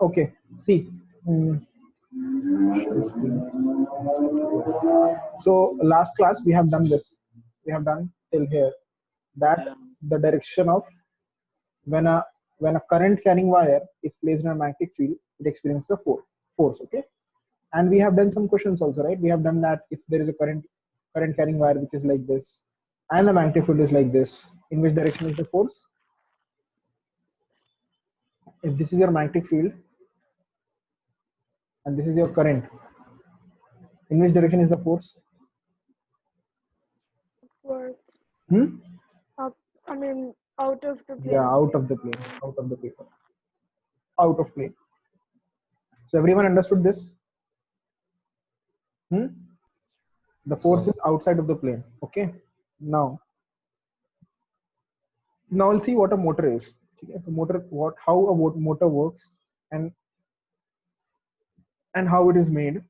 Okay, see. mm, share screen. So last class we have done this. We have done till here that Yeah. the direction of when a current carrying wire is placed in a magnetic field, it experiences a force. Okay, and we have done some questions also, right? We have done that if there is a current carrying wire which is like this, and the magnetic field is like this, in which direction is the force? If this is your magnetic field and this is your current, in which direction is the force? Upward. Hmm? Up. I mean, out of the plane. Yeah, out of the plane, out of the paper, out of plane. So everyone understood this? Hmm? The force is outside of the plane. Okay. Now we'll see what a motor is. Okay? The motor, how a motor works, and how it is made,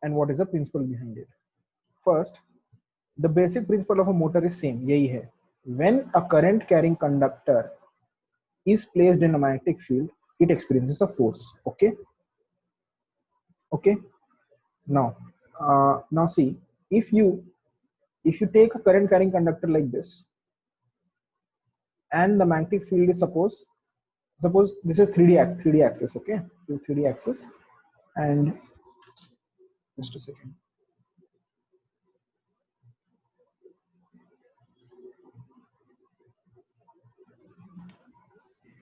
and what is the principle behind it. First, the basic principle of a motor is same. यही है. When a current carrying conductor is placed in a magnetic field, it experiences a force. Okay. Okay. Now see, if you take a current carrying conductor like this, and the magnetic field is suppose this is 3D axis. Okay, this is 3D axis, and just a second.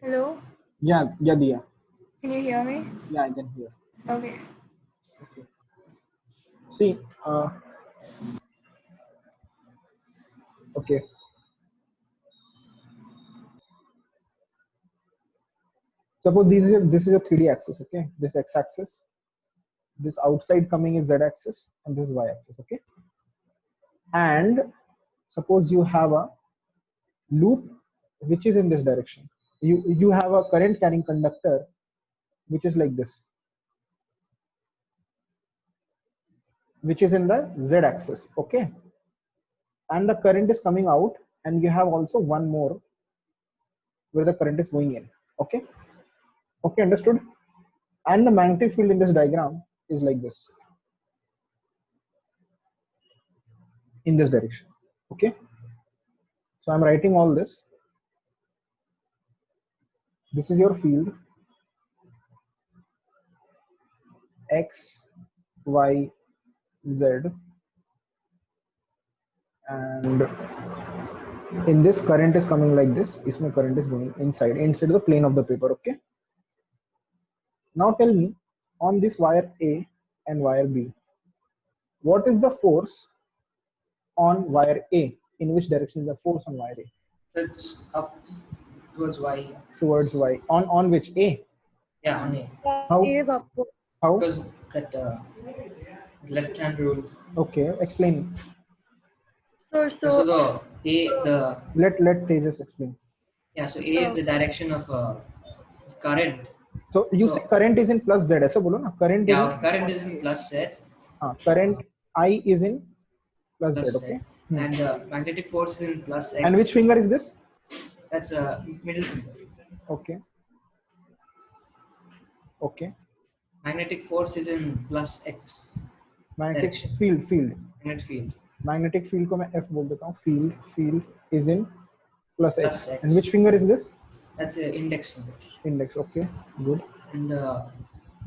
Hello, Yeah, Dia. can you hear me? Yeah, I can hear. Okay. Okay. See, okay. Suppose this is a 3D axis. Okay, this x-axis, this outside coming is z-axis, and this is y-axis. Okay, and suppose you have a loop which is in this direction. You have a current carrying conductor which is like this, which is in the z-axis. Okay, and the current is coming out, and you have also one more where the current is going in. Okay. Okay, understood? And the magnetic field in this diagram is like this, in this direction. Okay, so I'm writing all this. This is your field x, y, z, and in this current is coming like this. Isme current is going inside the plane of the paper. Okay, now tell me, on this wire A and wire B, what is the force on wire A? In which direction is the force on wire A? It's up towards Y. Towards Y. On which? A? Yeah, on A. How? A is upward. How? Because that left hand rule. Okay, explain. So the Let Tejas explain. yeah, so A is the direction of current. So you say current is in plus Z, ऐसा बोलो ना? Current is in, current is in plus Z. Current I is in plus Z. Okay. And magnetic force is in plus X. And which finger is this? That's middle finger. Okay. Okay. Magnetic force is in plus X. Magnetic direction. field. Magnetic field. Magnetic field को मैं F बोल देता हूँ. Field is in plus X. X. And which finger is this? That's index finger. Index. Okay. Good. And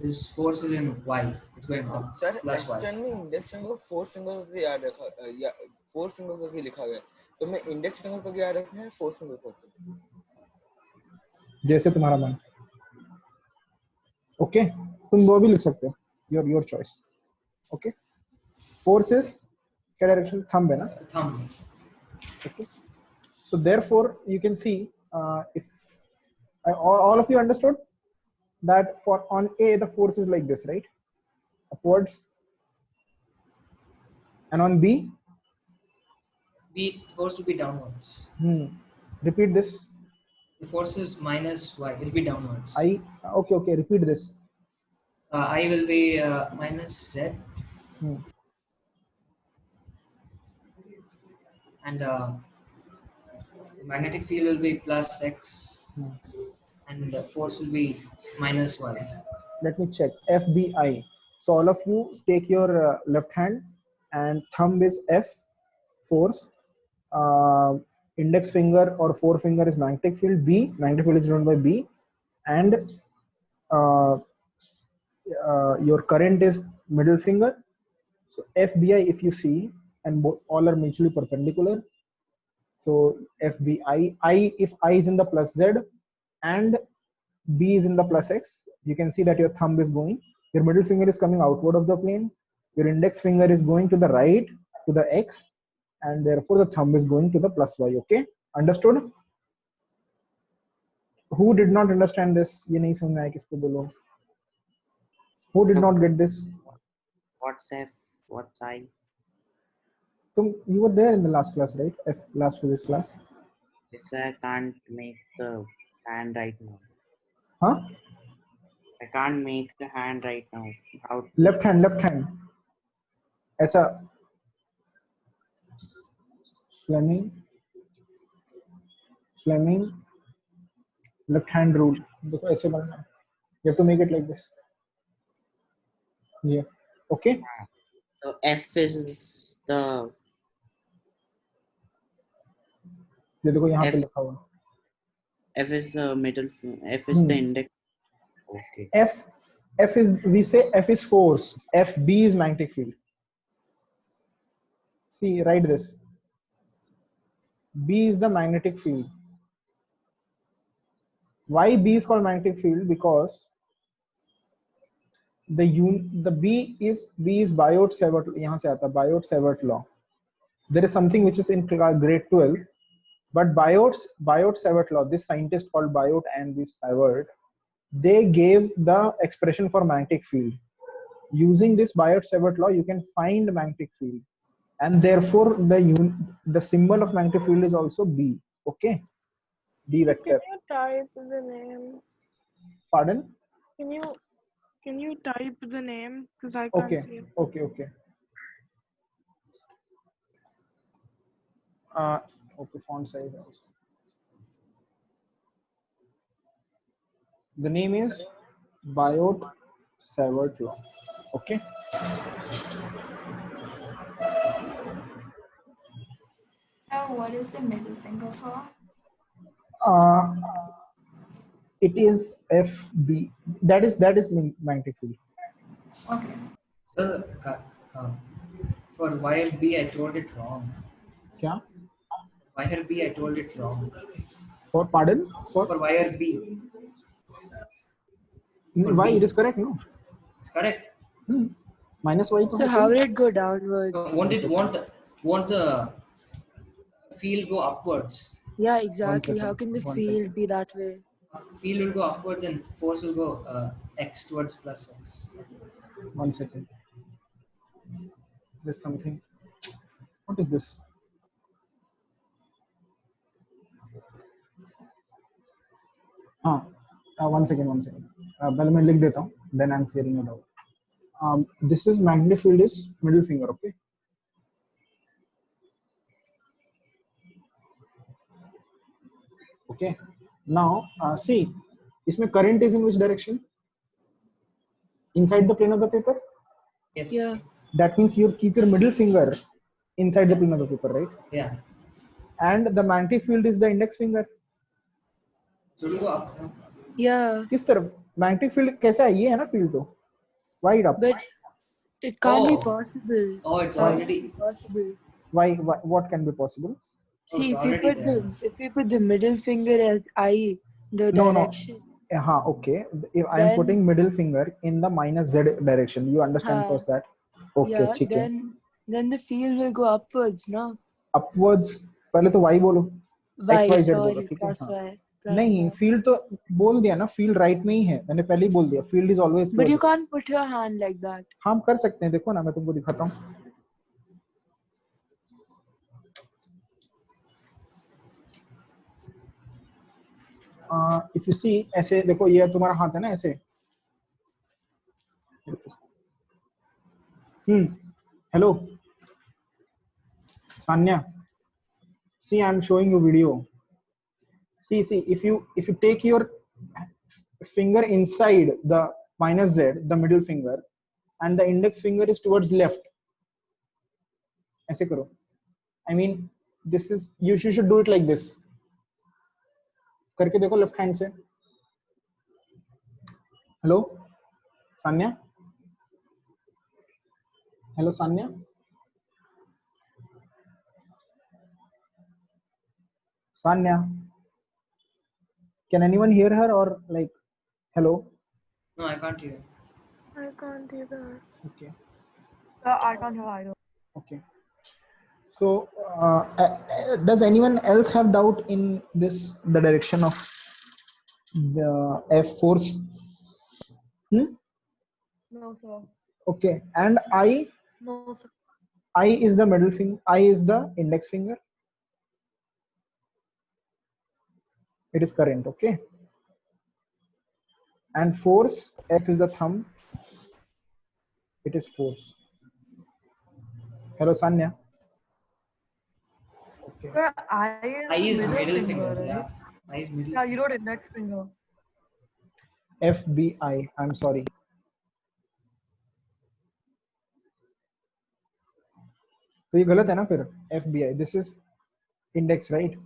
this force is in Y. It's going up. Sir, plus Y. Extern में index finger 4 finger करके याद रखा या 4 finger करके लिखा गया, तो मैं इंडेक्स फिंगर करके याद रखना है 4 फिंगर करके, जैसे तुम्हारा मन. ओके, तुम दो भी लिख सकते हो. Your choice. ओके. Forces क्या डायरेक्शन? थंब है ना? Thumb. Okay. So therefore you can see, if all of you understood that for on A the force is like this, right? Upwards. And on B? B force will be downwards. Repeat this. The force is minus Y. It will be downwards. Okay. Repeat this. I will be minus Z. And the magnetic field will be plus X. and the force will be minus y. Let me check. FBI. So all of you take your left hand and thumb is F, force. Index finger or forefinger is magnetic field. B, magnetic field is denoted by B, and uh, your current is middle finger. So FBI, if you see, and all are mutually perpendicular. So FBI, if I is in the plus Z and B is in the plus X, you can see that your thumb is going, your middle finger is coming outward of the plane, your index finger is going to the right to the X, and therefore the thumb is going to the plus Y. Okay, understood? Who did not understand this? ये नहीं समझ में आया किसको बोलो? Who did not get this? What's F? What's I? You were there in the last class, right? Last physics class. Yes, I can't make the hand right now. Huh? I can't make the hand right now. How? Left hand. ऐसा. Fleming. Left hand rule. देखो ऐसे बनना है. You have to make it like this. Yeah. Okay. So F is the. ये देखो यहाँ पे F- लिखा हुआ. F is the middle. F is the index. Okay. F is, we say F is force. FB is magnetic field. See, write this. B is the magnetic field. Why B is called magnetic field? Because the B is Biot-Savart. यहाँ से आता Biot-Savart law. There is something which is in grade 12, but Biot-Savart law. This scientist called Biot and this Savart, they gave the expression for magnetic field. Using this Biot-Savart law, you can find magnetic field, and therefore the symbol of magnetic field is also B. Okay, B vector. Can you type the name? Pardon? Can you type the name? Because I can't see it. Okay. Okay, font size also. The name is Biot-Savart law. Okay. What is the middle finger for? It is FB. That is magnetic field. Okay. For wire B, I told it wrong. क्या? Wire B, I told it wrong. For pardon? For wire B, why it is correct? No. it's correct. Minus y. So how will it go downwards? Won't the field go upwards? Yeah, exactly. second, How can the one field second. be that way? Field will go upwards and force will go x towards plus x. 1 second. There's something. What is this? One second. पहले मैं लिख देता हूँ. Then I'm clearing it out. This is magnetic field is middle finger. Okay. Okay. Now see, इसमें current is in which direction? Inside the plane of the paper. Yes. Yeah. That means you keep your middle finger inside the plane of the paper, right? Yeah. And the magnetic field is the index finger. So it will go up. No? Yeah. किस तरफ? Magnetic field कैसा है? ये है ना field तो. Why it up? But it can't be Oh. possible. Oh, it's How can already. it be possible? Why? What can be possible? See, it's already there. if we put the middle finger as I, the No. direction. Okay. If I am Then- putting middle finger in the minus Z direction, you understand first that? Okay, Yeah. ठीक है. Then the field will go upwards, no? Upwards. पहले तो Y बोलो. Y. XYZ Sorry. बोलो, ठीक है? Plus हाँ. Y. Plus नहीं, Y. field तो बोल दिया ना, field right में ही है. मैंने पहले ही बोल दिया. Field is always. But you can't put your hand like that. हम कर सकते हैं. देखो ना, मैं तुमको दिखाता हूँ. If you see, ऐसे देखो, ये तुम्हारा हाथ है ना, ऐसे. Hello, Sanya. See, I'm showing you video. See. If you take your finger inside the minus z, the middle finger, and the index finger is towards left. ऐसे करो. I mean, this is you should do it like this. करके देखो left hand से. Hello Sanya. Hello Sanya. Sanya, can anyone hear her or like, hello? No, I can't hear. I can't either. Okay. I can't hear either. Okay. So, does anyone else have doubt in this, the direction of the F force? No, sir. Okay. And I No, sir. is the middle finger, I is the index finger. It is current, okay? And force, F is the thumb. It is force. Hello, Sanya. Okay. Sir, I is middle finger. right? Yeah. I is middle. Yeah, you wrote index finger. FBI. I'm sorry. तो ये गलत है ना फिर FBI. This is index, right?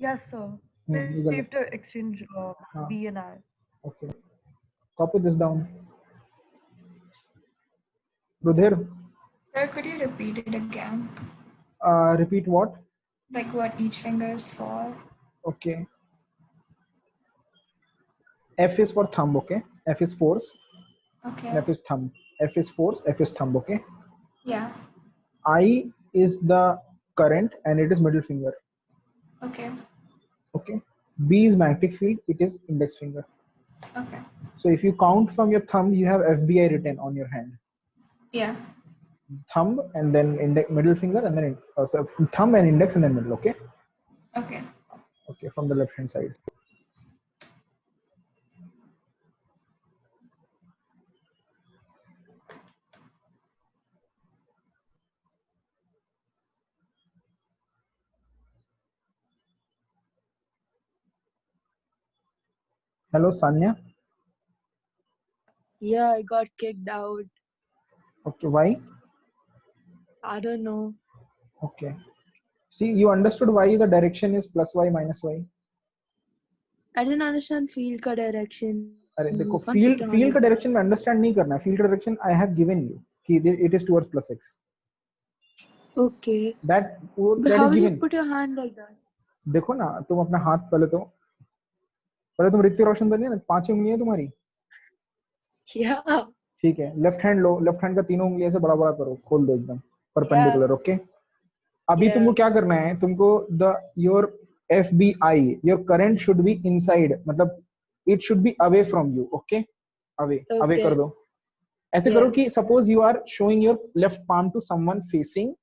Yes, sir. ये We गलत. have to exchange हाँ. B and I. Okay. Copy this down. Rudhir, Sir, could you repeat it again? repeat what? Like what each finger is for? Okay. F is for thumb, okay? F is force, Okay. F is thumb. F is force, F is thumb, okay? Yeah. I is the current and it is middle finger, Okay. okay? B is magnetic field, it is index finger. Okay. So if you count from your thumb, you have FBI written on your hand. Yeah. Thumb and then middle finger and then so thumb and index and then middle, okay? Okay. Okay, from the left hand side. Hello, Sanya. Yeah, I got kicked out. Okay, why? I don't know. Okay. See, you understood why the direction is plus y minus y. I didn't understand field का direction. अरे देखो Can't field put it field on का it. direction में understand नहीं करना. Field का direction I have given you कि it is towards plus x. Okay. That But that how is will you given. put your hand like that? देखो ना तुम अपना हाथ पहले तुम ऋतिक रोशन तो नहीं है ना, 5 उंगलियां तुम्हारी. Yeah. ठीक है. लेफ्ट हैंड लो, लेफ्ट हैंड का तीनों उंगलियां से बड़ा बड़ा करो, खोल दो एकदम परपेंडिकुलर, ओके? अभी Yeah. तुमको क्या करना है? तुमको your FBI, your current should be inside, मतलब it should be away from you, okay? Away Okay. कर दो. ऐसे Yeah. करो कि suppose you are showing your left palm to someone facing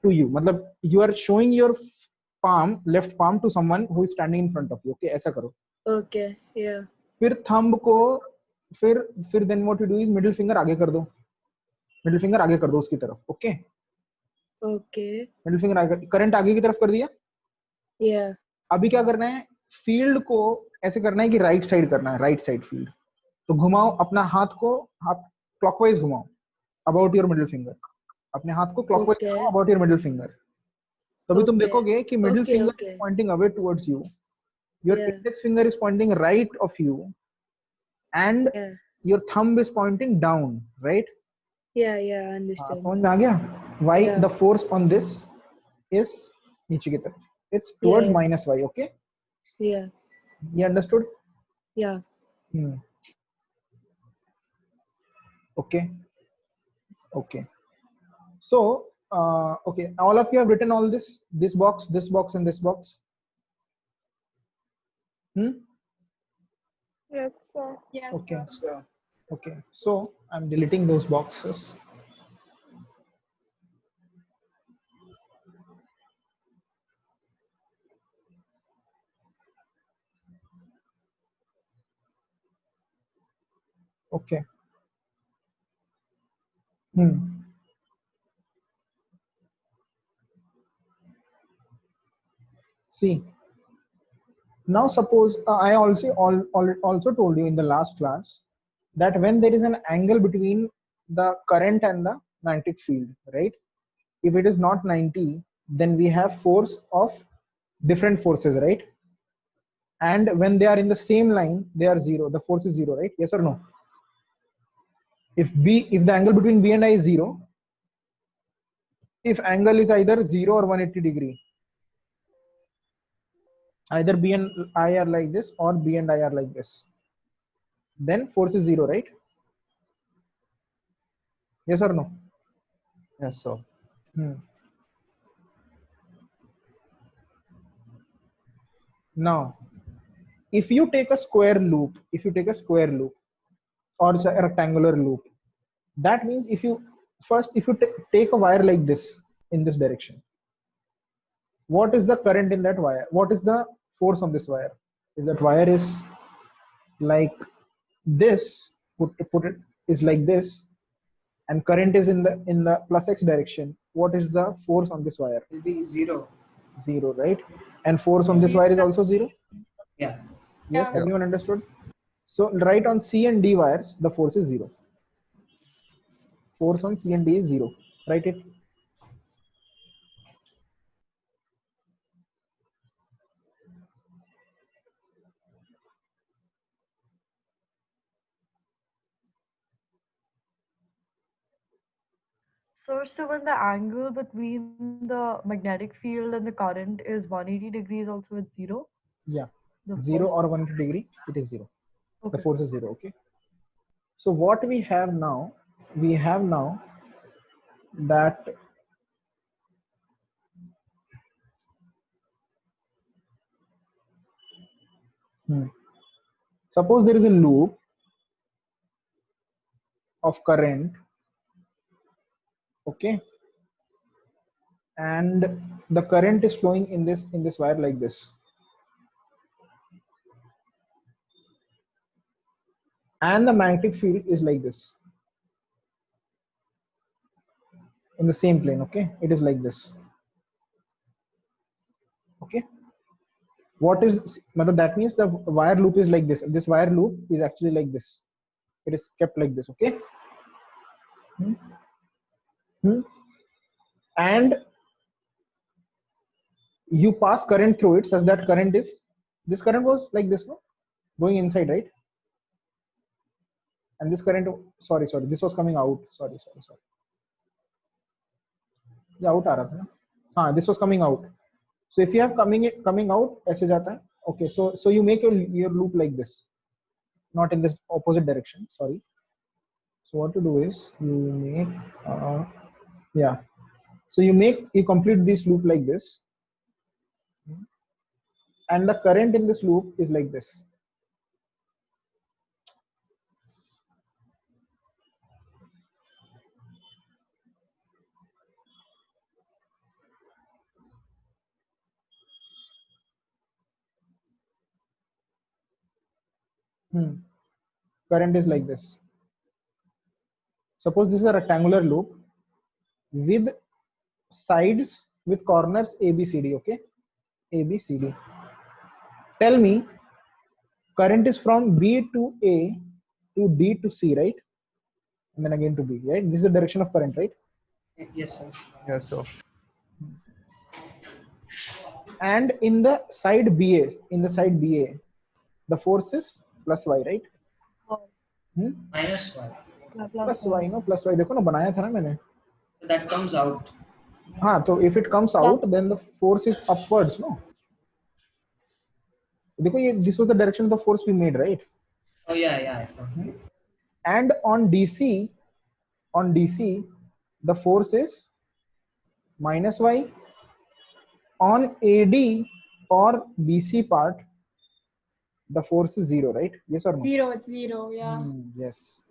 to you, मतलब you are showing your palm, left palm to someone who is standing in front of you, okay? ऐसा करो. Okay. Yeah. फिर thumb को फिर then what you do is middle finger आगे कर दो. Middle finger आगे कर दो उसकी तरफ, ओके? Okay. मिडिल फिंगर आगे, करंट आगे की तरफ कर दिया. Yeah. अभी क्या करना है? फील्ड को ऐसे करना है कि राइट साइड करना है, राइट साइड फील्ड. तो घुमाओ अपना हाथ को, आप क्लॉकवाइज घुमाओ अबाउट योर मिडिल फिंगर. अपने हाथ को क्लॉकवाइज Okay. घुमाओ अबाउट योर मिडिल फिंगर. तभी तुम Okay. देखोगे कि middle Okay, finger okay. Is pointing away towards you, your Yeah. Index finger is pointing right of you, and Yeah. Your thumb is pointing down, right? Yeah. Yeah. I हाँ, understand. समझ में आ गया? Why Yeah. the force on this is नीचे की तरफ, it's towards Yeah. minus y, okay? Yeah. You understood? Yeah. Okay. Okay. So, okay, all of you have written all this box, this box, and this box. Yes, sir. Yes. Okay. Sir. Okay. So I'm deleting those boxes. Okay. See, Now suppose also told you in the last class that when there is an angle between the current and the magnetic field, right? If it is not 90, then we have force of different forces, right? And when they are in the same line, they are zero. The force is zero, right? Yes or no? If the angle between B and I is zero, if angle is either 0 or 180 degree, either B and I are like this or B and I are like this, then force is zero, right? Yes or no? Yes, sir. Now, if you take a square loop, or a rectangular loop, that means if you take a wire like this in this direction, what is the current in that wire? What is the force on this wire? If that wire is like this, put it is like this, and current is in the plus x direction, what is the force on this wire? It will be 0. Zero, right? And force on this wire is also zero. Yeah. Yes, Yeah. everyone understood? So right on C and D wires, the force is zero. Force on C and D is zero. Write it. So when the angle between the magnetic field and the current is 180 degrees, also it's zero? Yeah. The 0 force- or 180 degree, it is zero. The Okay. force is zero. Okay. So what we have now that suppose there is a loop of current, okay, and the current is flowing in this wire like this, and the magnetic field is like this in the same plane. Okay, it is like this. Okay, what is that means the wire loop is like this. This wire loop is actually like this. It is kept like this. Okay. And you pass current through it such that this current was like this, no, going inside, right? And this current, sorry, this was coming out. Sorry. Yeah, out aa raha tha na. हाँ, this was coming out. So if you have coming out, ऐसे जाता है. Okay, so you make your loop like this, not in this opposite direction. Sorry. So what to do is you make so you complete this loop like this, and the current in this loop is like this. Current is like this. Suppose this is a rectangular loop with sides with corners A, B, C, D. Okay, A, B, C, D. Tell me, current is from B to A to D to C, right? And then again to B, right? This is the direction of current, right? Yes, sir. Yes, sir. And in the side BA, the force is plus Y, right? Minus 1. Plus Y, no, plus Y. देखो ना बनाया था ना मैंने. So that comes out. हाँ, so if it comes out, then the force is upwards, no? देखो ये this was the direction of the force we made, right? Oh yeah. I found it. And on DC, the force is minus Y. On AD or BC part, the force is zero, right? Yes or no? Zero, it's zero, yeah. Yes.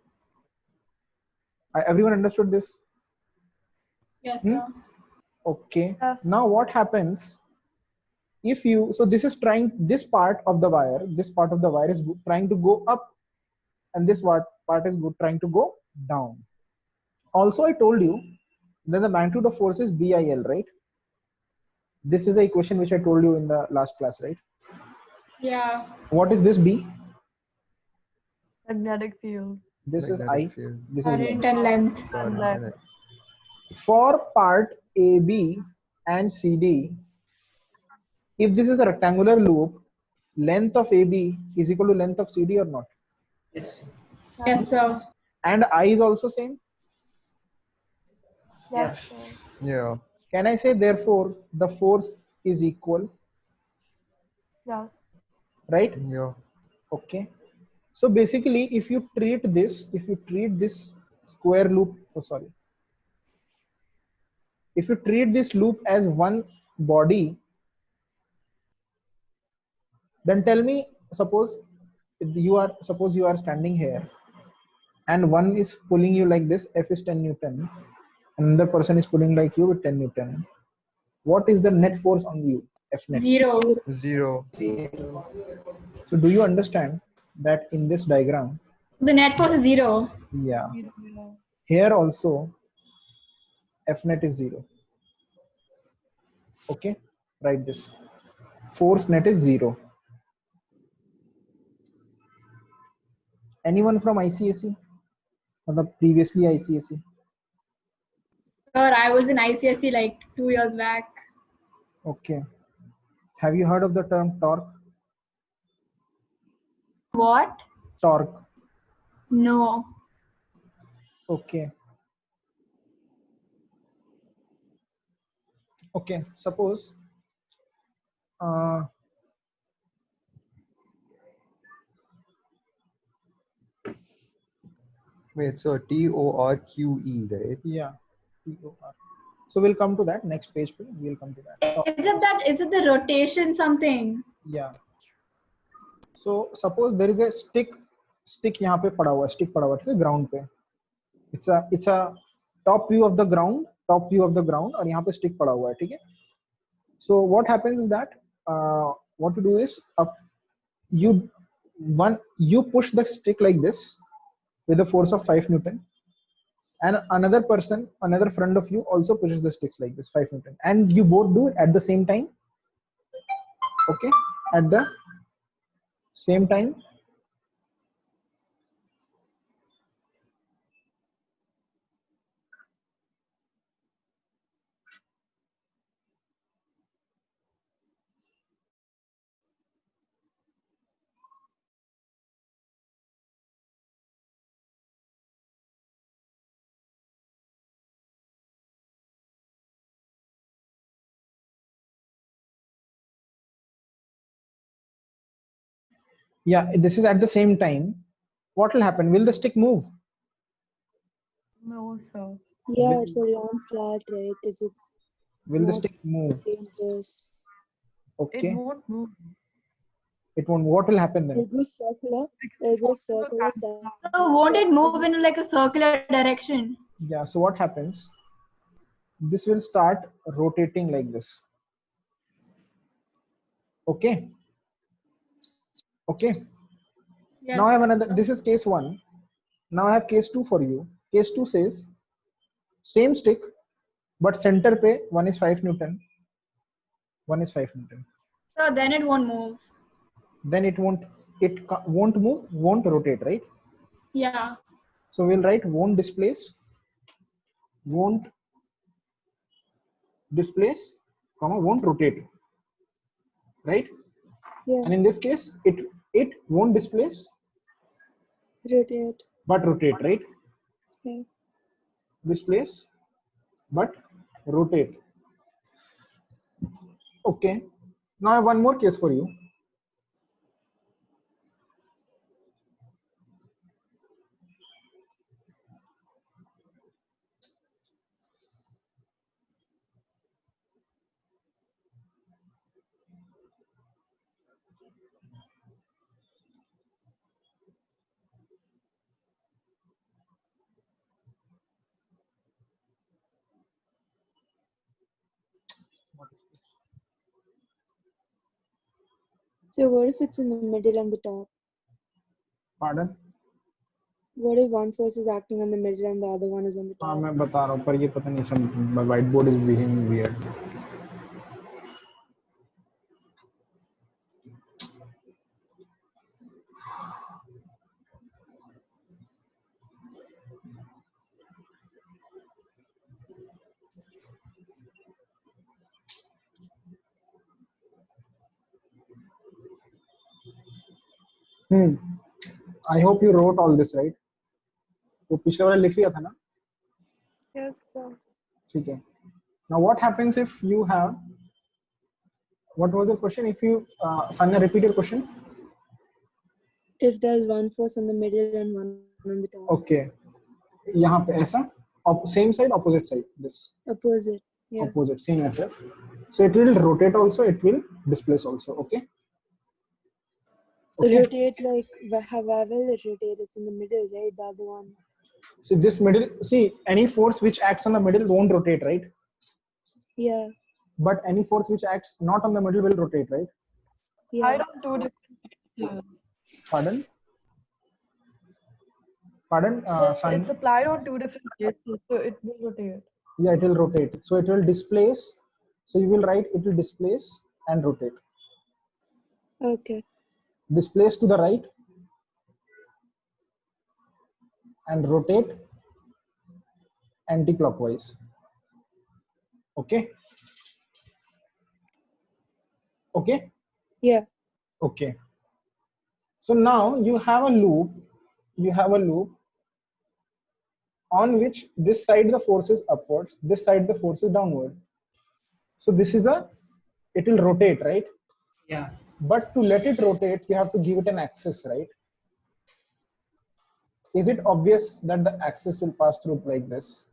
Everyone understood this? Yes, sir. Okay. Yes. Now what happens if you, so this is part of the wire is trying to go up, and this part is trying to go down. Also, I told you that the magnitude of force is BIL, right? This is the equation which I told you in the last class, right? Yeah. What is this B? Magnetic field. This is Magnetic I. field. This is Current length. and length. Current length. and For part AB and CD, if this is a rectangular loop, length of AB is equal to length of CD or not? Yes. Yes, sir. And I is also same. Yes. yeah. Can I say therefore the force is equal, Yes. right? Yeah. Okay. So basically, if you treat this square loop, if you treat this loop as one body, then tell me, suppose you are standing here and one is pulling you like this, F is 10 Newton, another person is pulling like you with 10 Newton. What is the net force on you? F net. 0. 0. So do you understand that in this diagram, The net force is 0. yeah, Yeah. here also F net is 0. Okay, write this. Force net is 0. Anyone from ICSE? Or the previously ICSE? Sir, I was in ICSE like 2 years back. Okay. Have you heard of the term torque? What? Torque. No. Okay. Okay. Suppose Wait, so TORQE, right? yeah. So we'll come to that next page. We'll come to that. Is it the rotation something? Yeah. So suppose there is a stick यहाँ पे पड़ा हुआ है, stick पड़ा हुआ है, ठीक है, ground पे. It's a top view of the ground और यहाँ पे stick पड़ा हुआ है, ठीक है. So what happens is that what to do is you push the stick like this with a force of 5 Newton, and another friend of you also pushes the sticks like this 5 Newton, and you both do it at the same time. Okay, at the same time. Yeah, this is at the same time. What will happen? Will the stick move? No, sir. Yeah, it will land flat, right? Is it Will the not stick move? same place? Okay. It won't move. It won't. What will happen then? It goes circular. It goes circular. So won't it move in like a circular direction? Yeah. So what happens? This will start rotating like this. Okay. Okay. Yes. Now I have another. This is case 1. Now I have case 2 for you. Case 2 says same stick, but center pe one is 5 Newton, one is 5 Newton. So then it won't move. Then it won't move, won't rotate, right? Yeah. So we'll write won't displace, won't rotate, right? Yeah. And in this case, it won't displace Rotate. but rotate, right? Yeah. Displace but rotate. Okay. Now I have one more case for you. What is this? So what if it's in the middle and the top? Pardon? What if one force is acting on the middle and the other one is on the हाँ top? मैं बता रहा हूँ, पर ये पता नहीं, some whiteboard is behaving weird. I hope you wrote all this, right? वो पिछले वाला लिख लिया था ना? Yes, sir. ठीक है. Now what happens if you have, what was the question? If you, Sanya, repeat your question. If there's one force in the middle and one on the top. Okay. यहाँ पे ऐसा, same side, opposite side, this. Opposite. Yeah. Opposite, same FF. So it will rotate also, it will displace also, okay? Okay. Rotate like however it rotates, it's in the middle, right? The other one. See this middle, see any force which acts on the middle won't rotate, right? Yeah. But any force which acts not on the middle will rotate, right? Yeah. I don't do different. Pardon? Pardon? It's Sanya? applied on two different places, so it will rotate. Yeah, it will rotate. So it will displace. So you will write it will displace and rotate. Okay. Displace to the right and rotate anti-clockwise. Okay? Okay? Yeah. Okay. So now you have a loop. You have a loop on which this side the force is upwards, this side the force is downward. So this is it will rotate, right? Yeah. But to let it rotate, you have to give it an axis, right? Is it obvious that the axis will pass through like this?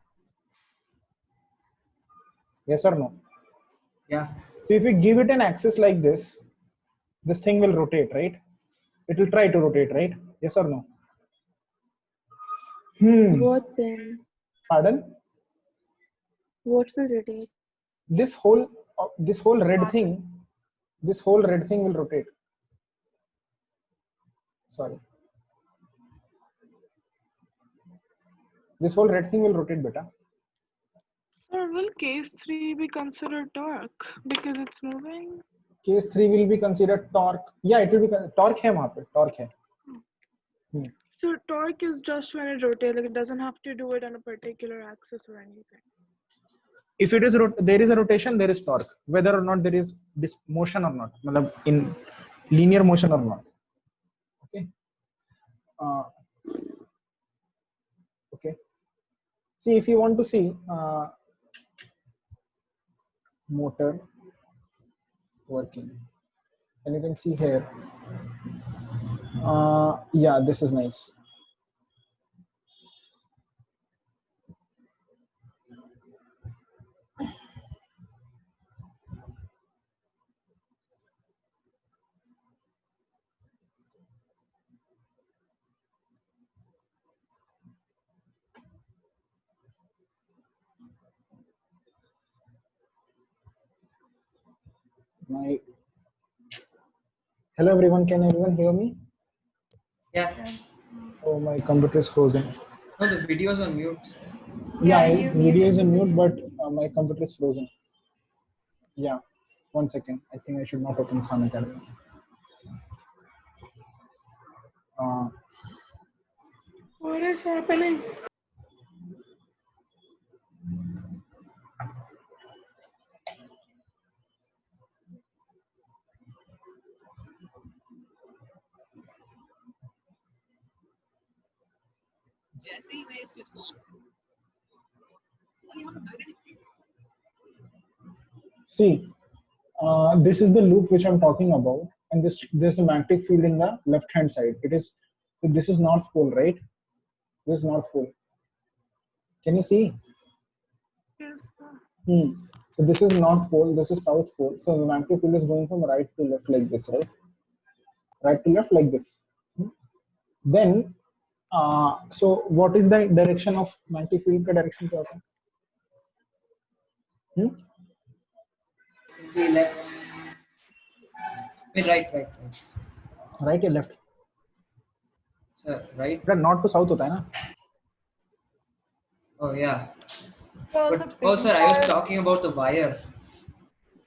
Yes or no? Yeah. So if we give it an axis like this thing will rotate, right? It will try to rotate, right? Yes or no? What then? Pardon? What will rotate? This whole red thing, will rotate. Sorry. This whole red thing will rotate, beta. Sir, will case 3 be considered torque because it's moving? Case 3 will be considered torque. Yeah, it will be torque है वहाँ पे, torque है. So torque is just when it rotates, like it doesn't have to do it on a particular axis or anything. If it is there is a rotation, there is torque. Whether or not there is this motion or not, मतलब in linear motion or not. Okay. Okay. See, if you want to see motor working, and you can see here. Yeah, this is nice. Hello everyone, can everyone hear me? Yeah. Oh, my computer is frozen. No, the video is on mute. Yeah, video is on mute, but my computer is frozen. Yeah, 1 second. I think I should not open Khan Academy. What is happening? See, this is the loop which I'm talking about, and there's a magnetic field in the left hand side. So this is North Pole, right? This is North Pole. Can you see? Yes, sir. So this is North Pole, this is South Pole. So the magnetic field is going from right to left like this, right? Right to left like this. Then, so what is the direction of magnetic field? का direction क्या होता है? The left. Right. Right or left? Sir, right. But north to south होता है ना? Oh yeah. Well, But oh sir, I was talking about the wire.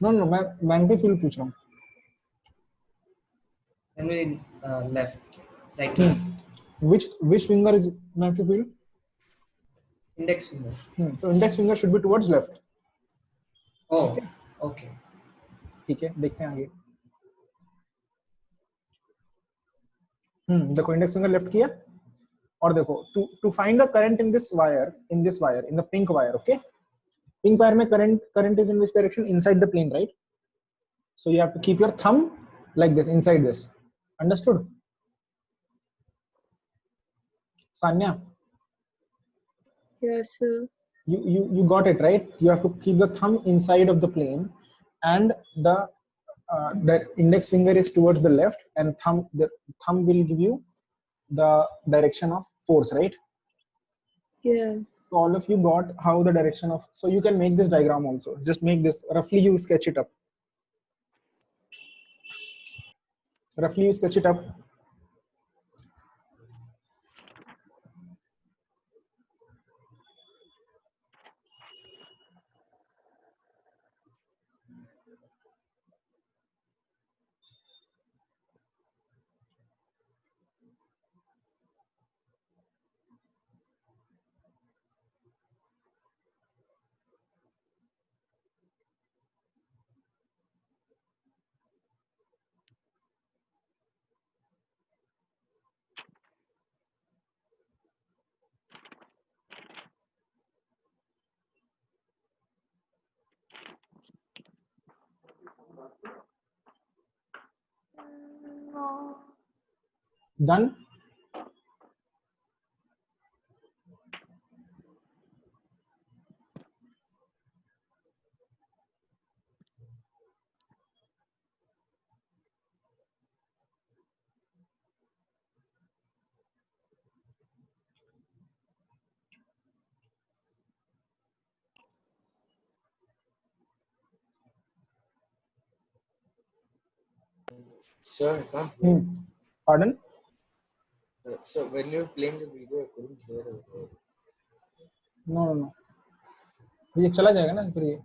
No, मैं magnetic field पूछ रहा हूँ. Then we left, right to left. Which finger is magnetic field? Index finger. So index finger should be towards left. Oh, okay. ठीक है, देखते हैं आगे. देखो इंडेक्स फिंगर लेफ्ट किया और देखो to find the current in this wire in the pink wire, okay, pink wire में current is in which direction, inside the plane, right? So you have to keep your thumb like this inside this. Understood? Sanya, Yes, sir. you got it, right? You have to keep the thumb inside of the plane, and the index finger is towards the left, and the thumb will give you the direction of force, right? Yeah. So all of you got how the direction of. So you can make this diagram also. Just make this roughly. You sketch it up. Roughly, you sketch it up. No. Done? Sir, I can't. Pardon? So when you were playing the video, I couldn't hear it. No. ये चला जाएगा ना फिर ये.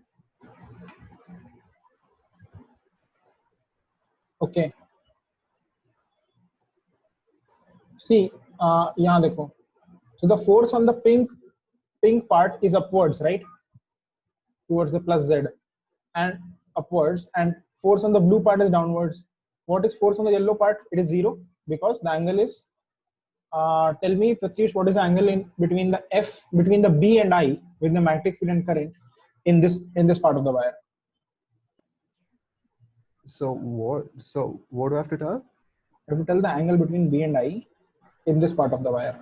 Okay. See, यहाँ देखो. So the force on the pink part is upwards, right? Towards the plus Z, and upwards, and force on the blue part is downwards. What is force on the yellow part? It is 0 because the angle is. Tell me, Pratyush, what is the angle between the B and I with the magnetic field and current in this part of the wire? So what do I have to tell? I have to tell the angle between B and I in this part of the wire.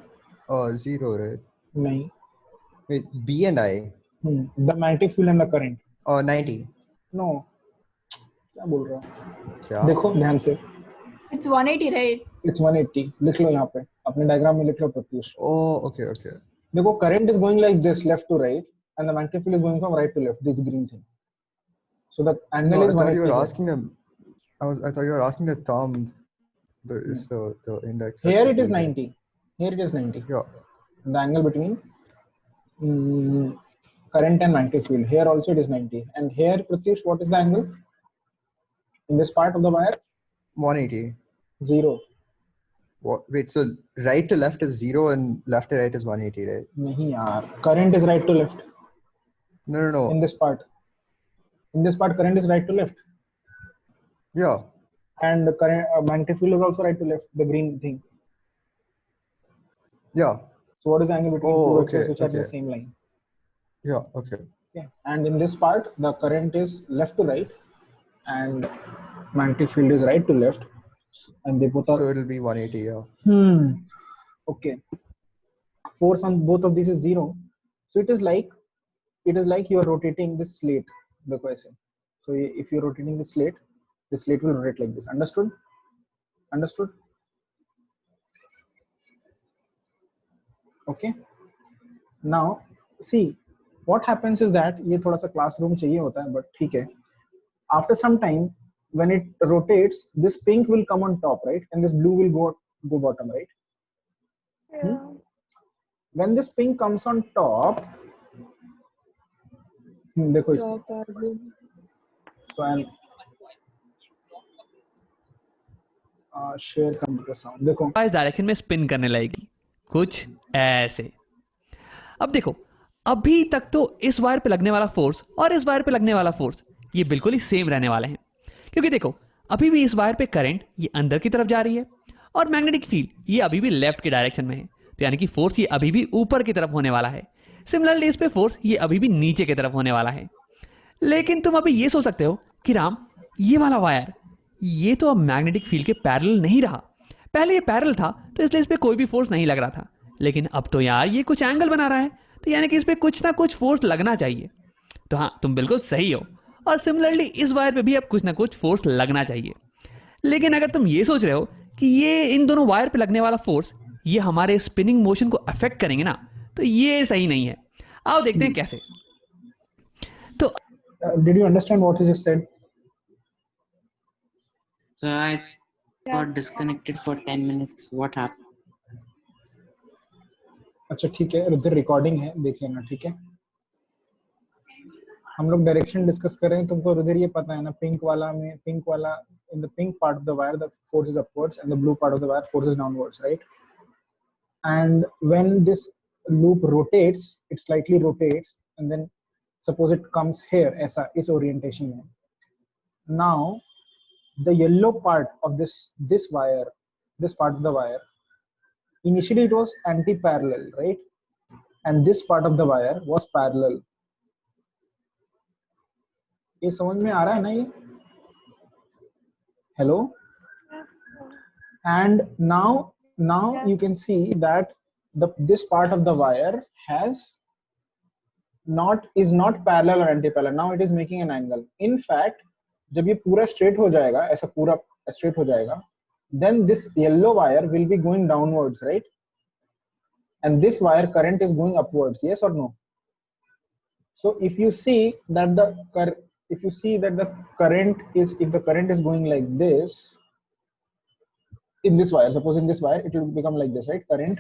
0, right? नहीं. Wait, B and I? The magnetic field and the current. 90. No. क्या बोल रहा हूँ? क्या? देखो ध्यान से. It's 180, right? It's 180. लिख लो यहाँ पे. अपने डायग्राम में लिख लो प्रत्युष. Oh, okay. देखो current is going like this, left to right, and the magnetic field is going from right to left. This green thing. So the angle is 180. I thought you were asking I thought you were asking the thumb. It's the index. Here it is 90. Here it is 90. Yeah. The angle between current and magnetic field. Here also it is 90. And here, Pratyush, what is the angle? In this part of the wire? 180. 0. What? Wait, so right to left is 0 and left to right is 180, right? नहीं यार. Current is right to left. No. In this part, current is right to left. Yeah. And the current magnetic field is also right to left. The green thing. Yeah. So what is the angle between two vectors which are in the okay. same line? Yeah. Okay. Okay. And in this part, the current is left to right, and magnetic field is right to left, and they both are. So it'll be 180. Yeah. Okay. Force on both of these is 0. So it is like you are rotating this slate. देखो ऐसे. So if you are rotating the slate will rotate like this. Understood? Okay. Now see what happens is that ये थोड़ा सा classroom चाहिए होता है, but ठीक है. After some time, when it rotates, this pink will come on top, right? And this blue will go bottom, right? Yeah. When this pink comes on top, देखो इसको. So I'm share computer sound. देखो. इस direction में spin करने लगेगी कुछ ऐसे. अब देखो, अभी तक तो इस वायर पे लगने वाला फोर्स और इस वायर पे लगने वाला फोर्स ये बिल्कुल ही सेम रहने वाले हैं, क्योंकि देखो अभी भी इस वायर पे करंट ये अंदर की तरफ जा रही है और मैग्नेटिक फील्ड ये अभी भी लेफ्ट के डायरेक्शन में है, तो यानी कि फोर्स ये अभी भी ऊपर की तरफ होने वाला है। सिमिलरली इस पे फोर्स ये अभी भी नीचे की तरफ होने वाला है। लेकिन तुम अभी ये सोच सकते हो कि राम, ये वाला वायर ये तो अब मैग्नेटिक फील्ड के पैरेलल नहीं रहा, पहले ये पैरेलल था तो इसलिए इस पे कोई भी फोर्स नहीं लग रहा था, लेकिन अब तो यार ये कुछ एंगल बना रहा है, तो यानी कि इस पे कुछ ना कुछ फोर्स लगना चाहिए। तो हाँ, तुम बिल्कुल सही हो, और सिमिलरली इस वायर पे भी अब कुछ ना कुछ फोर्स लगना चाहिए। लेकिन अगर तुम ये सोच रहे हो कि ये इन दोनों वायर पे लगने वाला फोर्स ये हमारे स्पिनिंग मोशन को अफेक्ट करेंगे ना, तो ये सही नहीं है। आओ देखते हैं कैसे। तो Did you understand what he just said? So I got disconnected for 10 minutes. What happened? अच्छा ठीक है, रुद्र रिकॉर्डिंग है, देख लेना, ठीक है। हम लोग डायरेक्शन डिस्कस कर रहे हैं, तुमको रुद्र ये पता है ना, पिंक वाला in the pink part of the wire the force is upwards and the blue part of the wire force is downwards, right? And when this loop rotates, it slightly rotates, and then suppose it comes here, ऐसा इस orientation में. Now the yellow part of this wire, this part of the wire, initially it was anti-parallel, right? And this part of the wire was parallel. ये समझ में आ रहा है ना ये? Hello? And now you can see that this part of the wire is not parallel or anti-parallel. Now it is making an angle. In fact, जब ये पूरा straight हो जाएगा, ऐसा पूरा straight हो जाएगा, then this yellow wire will be going downwards, right? And this wire current is going upwards, yes or no? So if you see that the current is, if the current is going like this in this wire, suppose in this wire it will become like this, right? Current,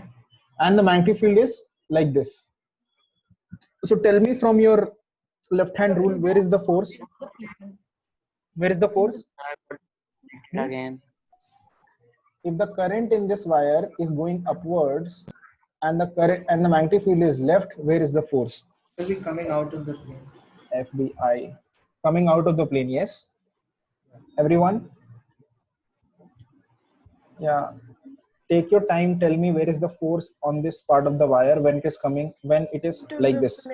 and the magnetic field is like this. So tell me from your left hand rule, where is the force? Where is the force? Again. If the current in this wire is going upwards and the magnetic field is left, where is the force? It will be coming out of the plane. FBI. Coming out of the plane, yes? Everyone? Yeah. Take your time, tell me where is the force on this part of the wire when it is coming, when it is like this.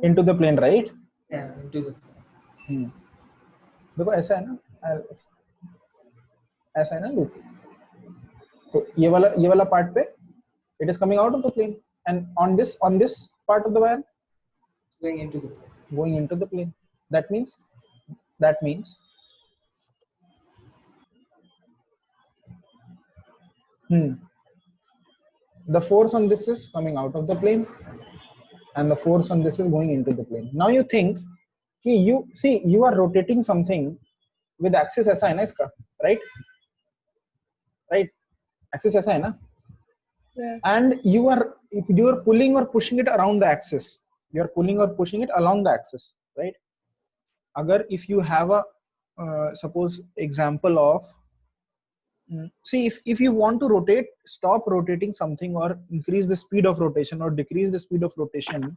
Into the plane, right? Yeah, into the plane. देखो ऐसा है ना, ऐसा है ना loop, तो ये वाला पार्ट पे it is coming out of the plane, and on this part of the wire Going into the plane. going into the plane. That means the force on this is coming out of the plane and the force on this is going into the plane. Now you think कि you are rotating something with axis ऐसा है ना इसका, right? Axis ऐसा है ना? Yeah. And you are pulling or pushing it around the axis. You are pulling or pushing it along the axis, right? Agar if you have a suppose example of if you want to stop rotating something or increase the speed of rotation or decrease the speed of rotation,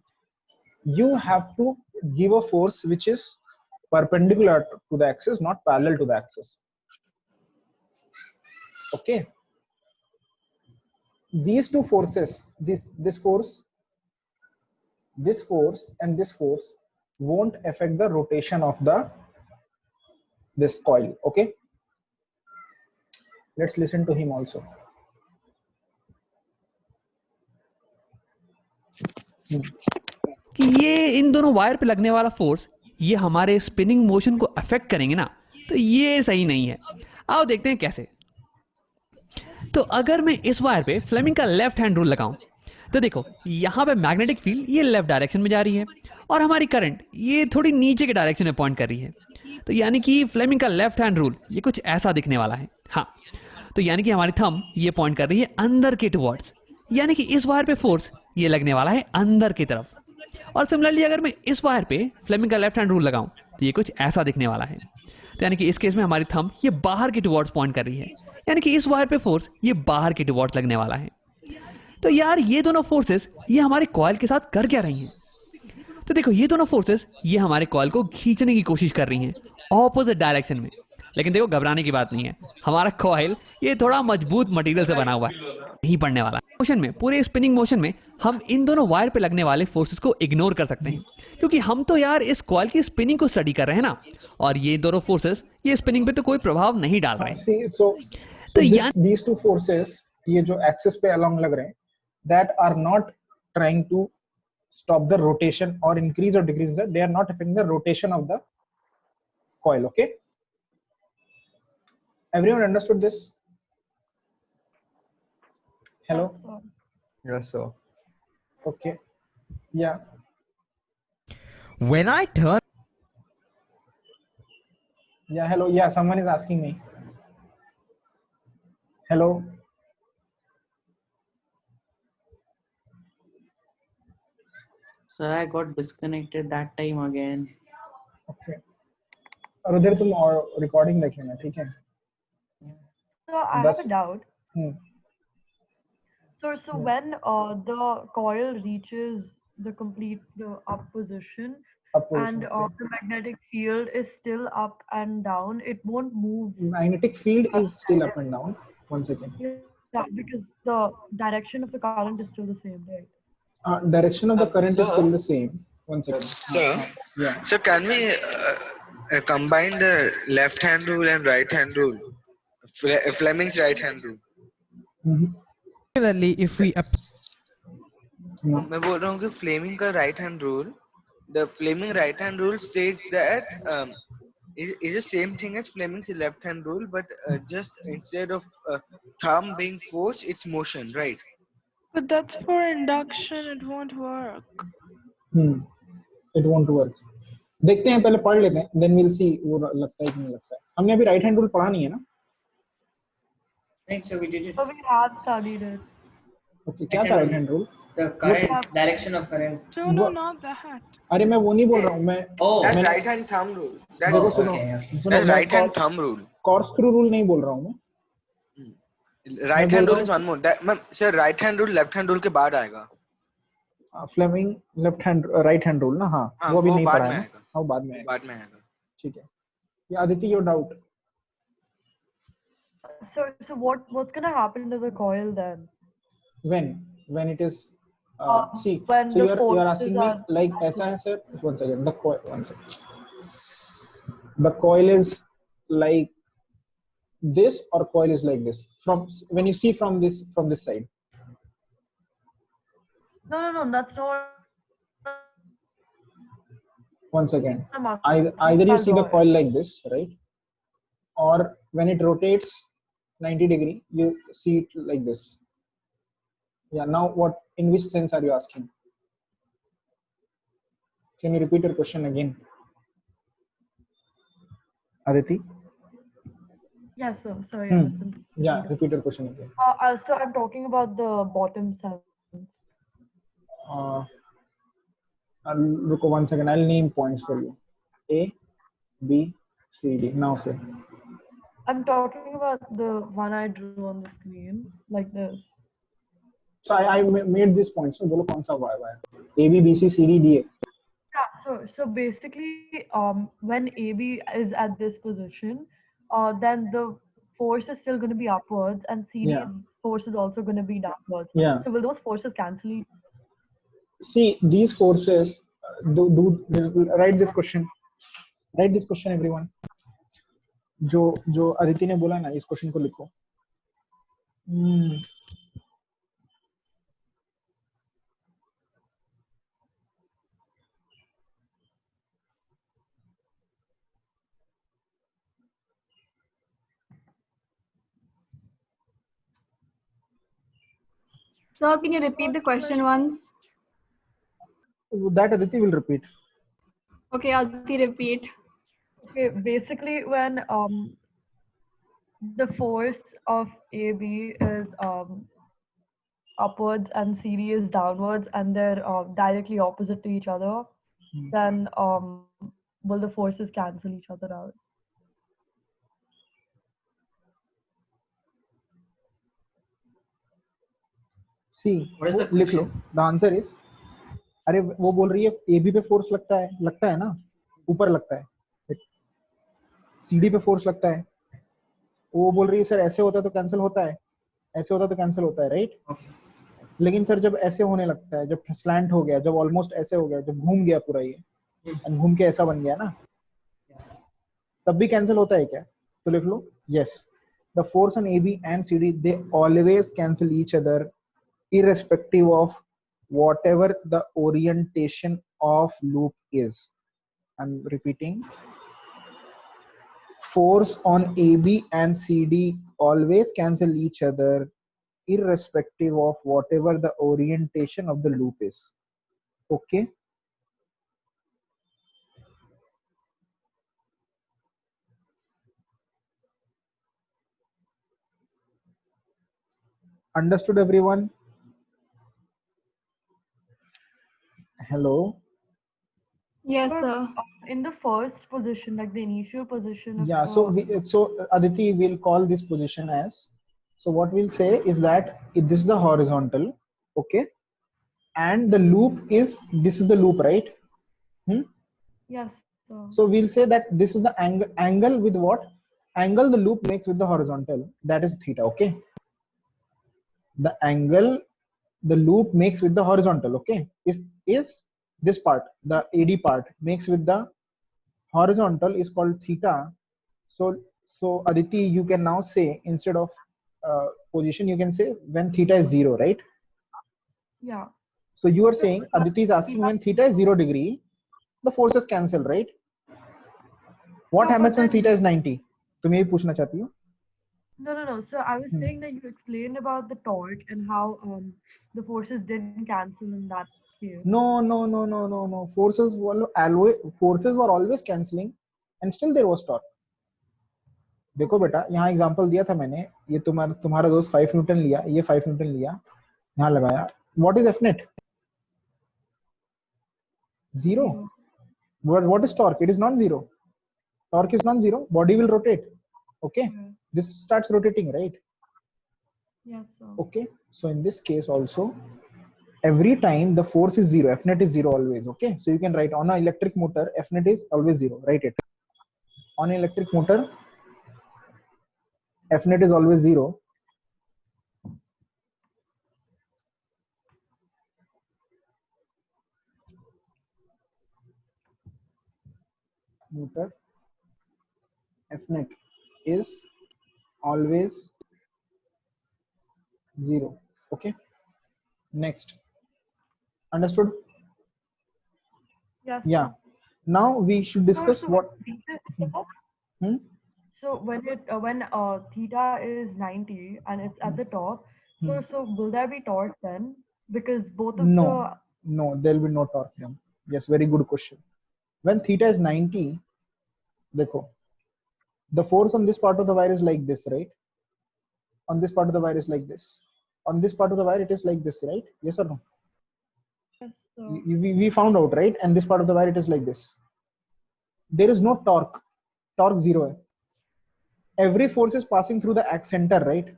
you have to give a force which is perpendicular to the axis, not parallel to the axis. Okay. These two forces, this force and this force won't affect the rotation of this coil. Okay. Let's listen to him also. कि ये इन दोनों wire पे लगने वाला force ये हमारे spinning motion को affect करेंगे ना, तो ये सही नहीं है। आओ देखते हैं कैसे। तो अगर मैं इस वायर पे फ्लेमिंग का लेफ्ट हैंड रूल लगाऊं, तो देखो यहाँ पे मैग्नेटिक फील्ड ये लेफ्ट डायरेक्शन में जा रही है और हमारी करंट ये थोड़ी नीचे के डायरेक्शन में पॉइंट कर रही है, तो यानी कि फ्लेमिंग का लेफ्ट हैंड रूल ये कुछ ऐसा दिखने वाला है। हाँ, तो यानी कि हमारी थंब ये पॉइंट कर रही है अंदर के टुवर्ड्स, यानी कि इस वायर पे फोर्स ये लगने वाला है अंदर की तरफ। और सिमिलरली अगर मैं इस वायर पे फ्लेमिंग का लेफ्ट हैंड रूल लगाऊं, तो ये कुछ ऐसा दिखने वाला है। तो यानी कि इस केस में हमारी थंब ये बाहर की टुवर्ड्स पॉइंट कर रही है, यानी कि इस वायर पे फोर्स ये बाहर की टुवर्ड्स लगने वाला है। तो यार ये दोनों फोर्सेस ये हमारे कॉइल के साथ कर क्या रही हैं? तो देखो ये दोनों फोर्सेस ये हमारे कॉइल को खींचने की कोशिश कर रही हैं ऑपोजिट डायरेक्शन में। लेकिन देखो घबराने की बात नहीं है, हमारा कॉइल ये थोड़ा मजबूत मटेरियल से बना हुआ है, नहीं पड़ने वाला। मोशन में, पूरे स्पिनिंग मोशन में हम इन दोनों वायर पे लगने वाले फोर्सेस को इग्नोर कर सकते हैं, क्योंकि हम तो यार इस कॉइल की स्पिनिंग को स्टडी कर रहे हैं ना, और ये दोनों फोर्सेस ये स्पिनिंग पे तो कोई प्रभाव नहीं डाल रहे हैं। See, so these two forces, ये जो एक्सिस पे along लग रहे हैं, that are not trying to stop the rotation or increase or decrease the, they are not affecting the rotation of the coil. Okay, everyone understood this? Hello? Yes, sir. Okay. Yeah. When I turn. Yeah, hello. Yeah, someone is asking me. Hello. Sir, I got disconnected that time again. Okay. और उधर तुम और recording देख लेना, ठीक है? So I have a doubt. Hmm. So when the coil reaches the up position, and the magnetic field is still up and down, it won't move. Magnetic field is still up and down. One second. Yeah, because the direction of the current is still the same, right? Direction of the current is still the same. One second. Sir, yeah. So can we combine the left hand rule and right hand rule? Fleming's right hand rule. Similarly, if we मैं बोल रहा हूँ कि Fleming का right hand rule, the Fleming right hand rule states that is the same thing as Fleming's left hand rule, but just instead of thumb being force, it's motion, right? But that's for induction, it won't work. It won't work. देखते हैं, पहले पढ़ लेते हैं, then we'll see वो लगता है कि नहीं लगता है। हमने अभी right hand rule पढ़ा नहीं है ना? नहीं, so we did it. So we have studied it. Okay, क्या था right hand rule? The current, direction of current. No, not that. अरे मैं वो नहीं बोल रहा हूँ, मैं That's right hand thumb rule. देखो सुनो, That's right hand thumb rule. corkscrew rule नहीं बोल रहा हूँ मैं। Right hand rule is one more. Sir, right hand rule left hand rule के बाद आएगा। Fleming right hand rule ना, हाँ वो अभी नहीं पढ़ा है, वो बाद में आएगा। ठीक है। ये Aditi, your doubt? So what's gonna happen to the coil then? When it is see, when so the you are asking me like ऐसा है sir, one second, the coil is like this or coil is like this from when you see from this side? No, that's not. One second, either you see the coil like this, right, or when it rotates 90 degree you see it like this. Yeah, now what, in which sense are you asking? Can you repeat your question again, Aditi? Yes, sir. Sorry. Yeah, repeat your question again. So I'm talking about the bottom sense. Look, 1 second, I'll name points for you. A, B, C, D. Now say. I'm talking about the one I drew on the screen, like this. So I made these points. So bolo kaun sa y A, B, B, C, C, D, D, A. Yeah, so basically, when AB is at this position, then the force is still going to be upwards, and CD's force is also going to be downwards. Yeah. So will those forces cancel each? See, these forces, write this question. Write this question, everyone. जो अदिति ने बोला ना, इस question को लिखो. Sir, can you repeat the question once? That Aditi will repeat. Okay, Aditi, repeat. Okay, basically when the force of AB is upwards and CD is downwards, and they're directly opposite to each other, then will the forces cancel each other out? See, लिख लो. The answer is, अरे वो बोल रही है AB पे force लगता है ना, ऊपर लगता है. CD पे फोर्स लगता है, वो बोल रही है सर ऐसे होता है तो कैंसिल होता है, ऐसे होता है तो कैंसिल होता है, राइट? लेकिन सर जब ऐसे होने लगता है, जब स्लैंट हो गया, जब ऑलमोस्ट ऐसे हो गया, जब घूम गया पूरा ये, घूम के ऐसा बन गया ना, तब भी कैंसिल होता है क्या? तो लिख लो yes, the force on AB and CD they always cancel each other irrespective of whatever the orientation of loop is. I'm repeating, force on AB and CD always cancel each other irrespective of whatever the orientation of the loop is. Okay. Understood everyone? Hello. Yes, But, sir. in the first position, like the initial position of Yeah, so Aditi will call this position as, so what we'll say is that this is the horizontal, okay, and the loop is, this is the loop, right? yes, sir. So we'll say that this is the angle with what angle the loop makes with the horizontal, that is theta. Okay, the angle the loop makes with the horizontal, okay, is this part, the AD part makes with the horizontal is called theta. So Aditi, you can now say, instead of position, you can say when theta is 0, right? Yeah. So you are saying, Aditi is asking, when theta is 0 degree, the forces cancel, right? What happens when theta is 90? तुम यही पूछना चाहती हो? No. So I was saying that you explained about the torque and how the forces didn't cancel in that case. No. Forces were always cancelling, and still there was torque. देखो बेटा, यहाँ example दिया था मैंने, ये तुम्हारा दोस्त 5 Newton लिया, ये 5 न्यूटन लिया, यहाँ लगाया. What is F net? 0. What is torque? It is non-zero. Torque is non-zero. Body will rotate. Okay. This starts rotating, right? Yes, sir. Okay. So in this case also, every time the force is 0, F net is 0 always. Okay. So you can write on an electric motor, F net is always 0. Write it. On an electric motor, F net is always 0. Motor, F net is always 0. Okay. Next. Understood? Yes. Yeah. Now we should discuss So what. So when theta is 90 and it's at the top, so will there be torque then? Because both of No, there will be no torque then. Yes, very good question. When theta is 90, देखो, the force on this part of the wire is like this, right? On this part of the wire is like this. On this part of the wire it is like this, right? Yes or no? Yes, we found out, right? And this part of the wire it is like this. There is no torque. Torque 0 hai. Every force is passing through the center, right?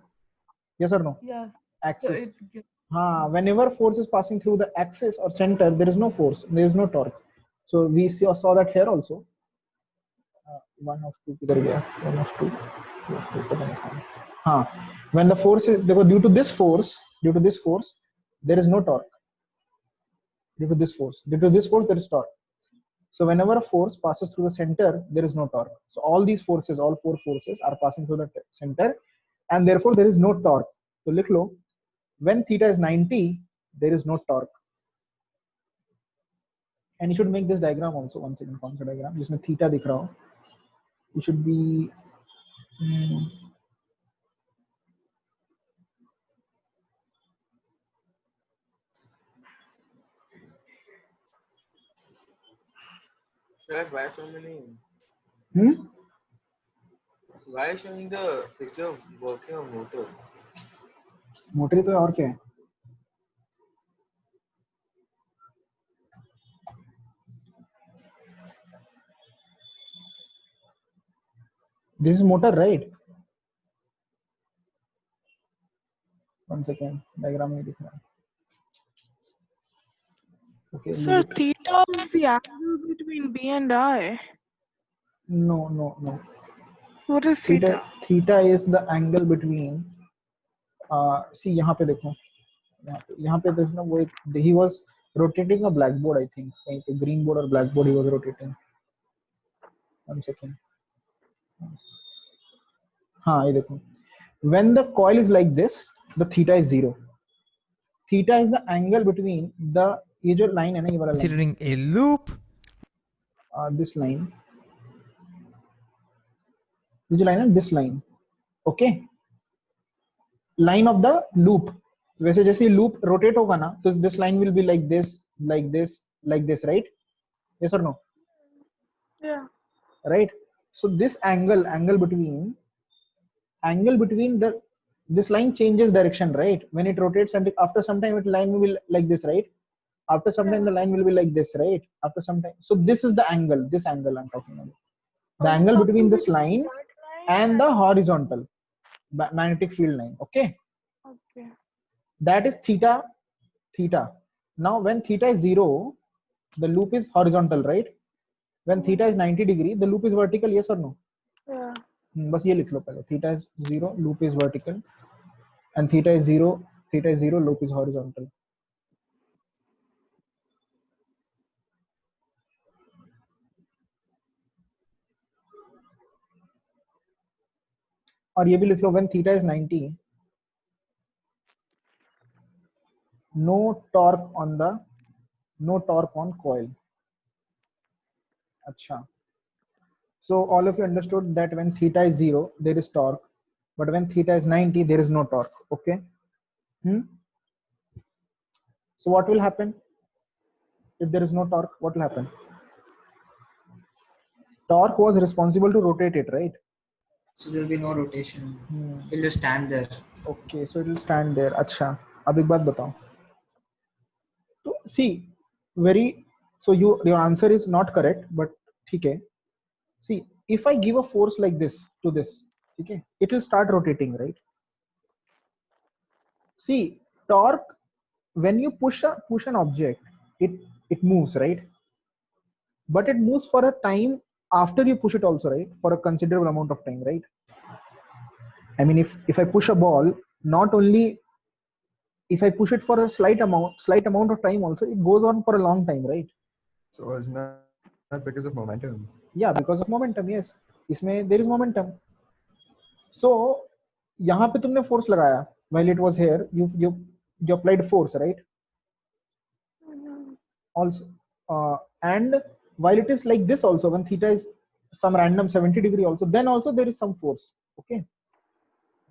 Yes or no? Yes. Axis. Whenever force is passing through the axis or center, there is no force, there is no torque. So we saw that here also. 1 of 2 किधर गया? 1 of 2. When the force is, due to this force, there is no torque. Due to this force, there is torque. So whenever a force passes through the center, there is no torque. So all these forces, all 4 forces are passing through the center, and therefore there is no torque. So लिख लो, when theta is 90, there is no torque. And you should make this diagram also. One second, कौन सा diagram जिसमें theta दिख रहा हो. You should be Sir, why so many? Why showing the picture of working on motor? Motor तो और क्या है? This is motor, right? One second, diagram में दिख रहा है. Okay. So theta is the angle between B and I. No. What is theta? Theta is the angle between. See यहाँ पे देखो, यहाँ पे देखो ना, वो एक he was rotating a blackboard, I think कहीं पे green board or blackboard he was rotating. 1 second. हाँ ये देखो, when the coil is like this, the theta is 0. Theta is the angle between the, ये जो line है ना, ये वाला line, Considering a loop, this line, ये जो line है, this line, okay, line of the loop. वैसे जैसे loop rotate होगा ना, तो this line will be like this, like this, like this, right? Yes or no? Yeah. Right. So this angle between the, this line changes direction, right? When it rotates, and after some time, it line will be like this, right? After some time, the line will be like this, right? After some time, so this is the angle. This angle I'm talking about. The angle between this line and the horizontal magnetic field line. Okay. Okay. That is theta. Theta. Now, when theta is 0, the loop is horizontal, right? When theta is 90 degree, the loop is vertical. Yes or no? Yeah. बस ये लिख लो पहले. Theta is 0, loop is vertical, and theta is 0, loop is horizontal. और ये भी लिख लो, when theta is 90, no torque on coil. अच्छा. So all of you understood that when theta is 0, there is torque, but when theta is 90, there is no torque. Okay. So what will happen if there is no torque? What will happen? Torque was responsible to rotate it, right? So there will be no rotation. It will just stand there. Okay, so it will stand there. अच्छा, अब एक बात बताओ. तो see, so your answer is not correct, but ठीक है. See, if I give a force like this to this, okay, it will start rotating, right? See, torque, when you push an object, it moves, right? But it moves for a time after you push it also, right? For a considerable amount of time, right? I mean, if I push a ball, not only if I push it for a slight amount of time also, it goes on for a long time, right? So it's not because of momentum. Yeah, because of momentum, yes. इसमें there is momentum. So यहाँ पे तुमने force लगाया, while it was here, you applied force, right? Also, and while it is like this also, when theta is some random 70 degree also, then also there is some force, okay?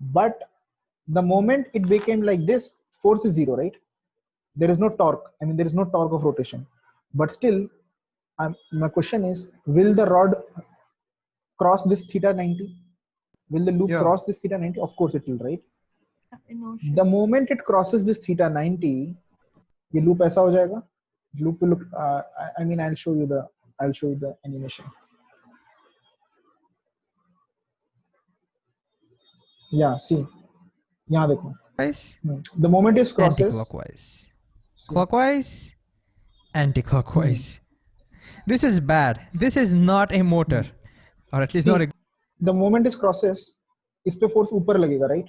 But the moment it became like this, force is 0, right? There is no torque. I mean, there is no torque of rotation. But still, my question is, will the rod cross this theta 90? Will the loop cross this theta 90? Of course it will, right? The moment it crosses this theta 90, ये loop ऐसा हो जाएगा. Loop will look. I mean, I'll show you the animation. Yeah, see. यहाँ देखो. The moment it crosses. Anti-clockwise. Clockwise. Anti-clockwise. This is bad. This is not a motor, or at least not a. The moment it crosses, इस पे force ऊपर लगेगा, right?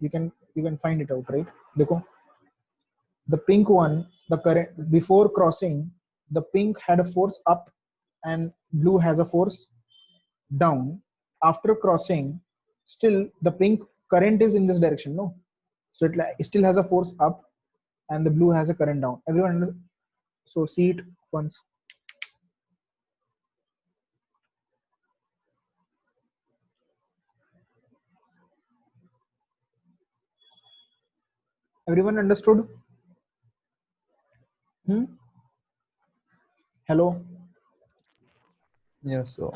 You can find it out, right? देखो. The pink one, the current before crossing, the pink had a force up, and blue has a force down. After crossing, still the pink current is in this direction, no? So it still has a force up, and the blue has a current down. Everyone, so see it once. Everyone understood? Hello? Yes, sir.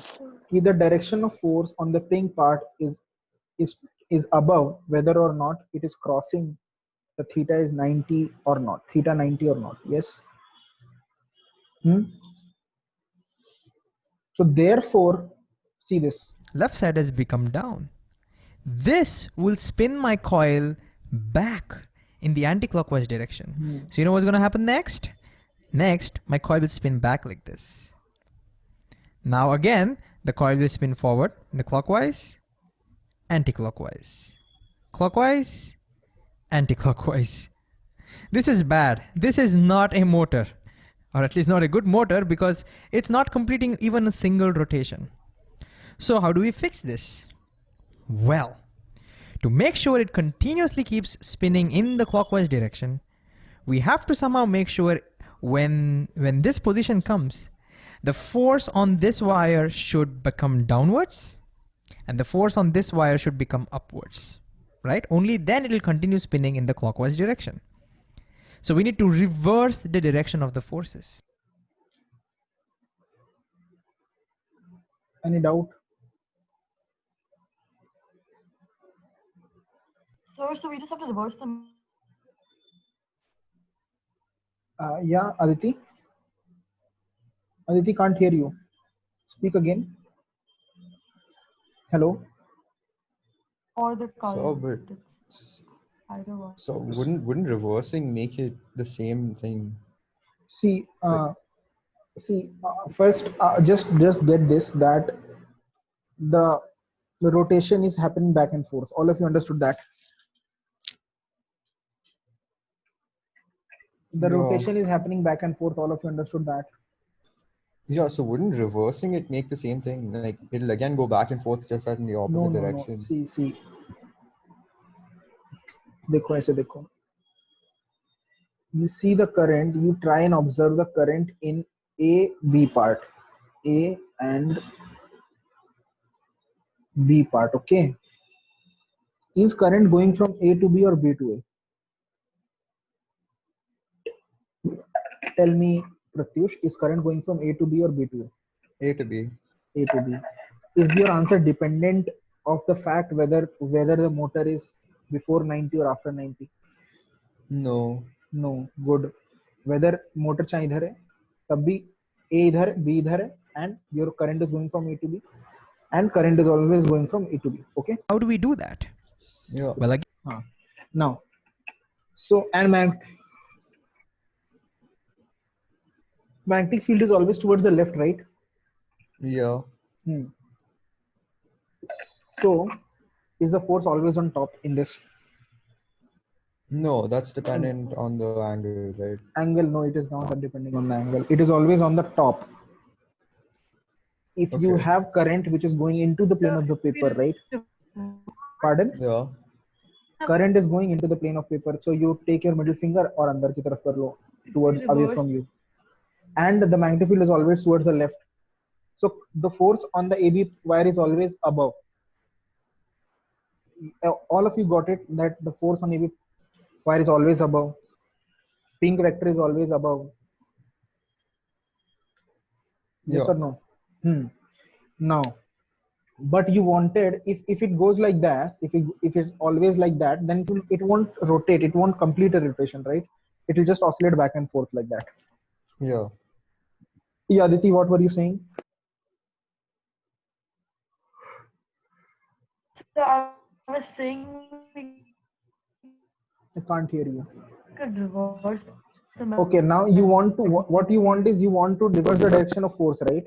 The direction of force on the pink part is above whether or not it is crossing the theta is 90 or not. Theta 90 or not. Yes? So therefore, see this. Left side has become down. This will spin my coil back in the anti-clockwise direction. So you know what's going to happen next? Next, my coil will spin back like this. Now again, the coil will spin forward in the clockwise. anti-clockwise. Clockwise, anti-clockwise. This is bad. This is not a motor, or at least not a good motor, because it's not completing even a single rotation. So how do we fix this? Well, to make sure it continuously keeps spinning in the clockwise direction, we have to somehow make sure when this position comes, the force on this wire should become downwards and the force on this wire should become upwards, right? Only then it will continue spinning in the clockwise direction. So we need to reverse the direction of the forces. Any doubt? So we just have to reverse them. Yeah, Aditi. Aditi can't hear you. Speak again. Hello. Or the So, color. but It's either one. so wouldn't reversing make it the same thing? See, first, just get this, that the rotation is happening back and forth. All of you understood that? The Yeah. rotation is happening back and forth. All of you understood that? Yeah, so wouldn't reversing it make the same thing? Like it'll again go back and forth just in the opposite No. direction. See. देखो ऐसे देखो. You see the current, you try and observe the current in A, B part. A and B part, okay? Is current going from A to B or B to A? Tell me, Pratyush, is current going from A to B or B to A? A to B. A to B. Is your answer dependent of the fact whether the motor is before 90 or after 90? No. No. Good. Whether motor चाहे इधर है, तब भी A इधर है, B इधर है, and your current is going from A to B, and current is always going from A to B. Okay. How do we do that? Yeah. Well, again, Now, so and magnetic field is always towards the left, right? Yeah. So, is the force always on top in this? No, that's dependent on the angle, right? Angle, no, it is not depending on the angle. It is always on the top. If you Okay. have current which is going into the plane of the paper, right? Pardon? Yeah. Current is going into the plane of paper. So you take your middle finger or andar ki taraf kar lo, towards away from you. And the magnetic field is always towards the left. So the force on the AB wire is always above. All of you got it, that the force on AB wire is always above. Pink vector is always above. Yes Yeah. or no? Now, but you wanted, if it goes like that, if it's always like that, then it won't rotate, it won't complete a rotation, right? It will just oscillate back and forth like that. Yeah. Yeah, Aditi, what were you saying? So I was saying we I can't hear you. could reverse the Okay, now you want to, what you want is you want to reverse the direction of force, right?